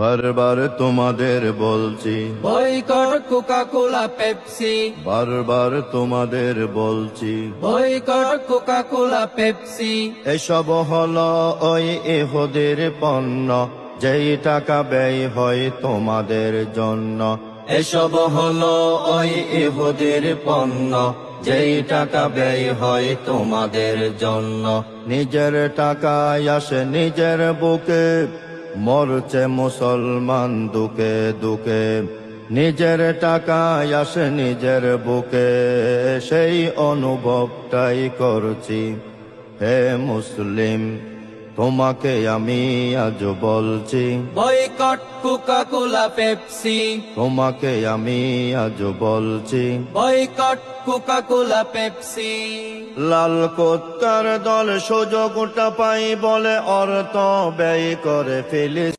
বারবার তোমাদের বলছি, বয়কট কোকা কোলা পেপসি, বারবার তোমাদের বলছি, বয়কট কোকা কোলা পেপসি। এসব হলো ওই ইহুদির পণ্য, যেই টাকা ব্যয় হয় তোমাদের জন্য। এসব হলো ওই ইহুদির পণ্য, যেই টাকা ব্যয় হয় তোমাদের জন্য। নিজের টাকায় আসে নিজের বুকে, মরছে মুসলমান দুকে দুকে। নিজের টাকায় আসে নিজের বুকে, সেই অনুভবটাই করছি। হে মুসলিম, তোমাকে আমি আজ বলছি, বয়কট কোকা কোলা পেপসি, তোমাকে আমি আজ বলছি। Boycott Coca Cola Pepsi. লাল কুত্তার দল সুযোগটা পাই বলে অর্থ ব্যয় করে ফেলিস।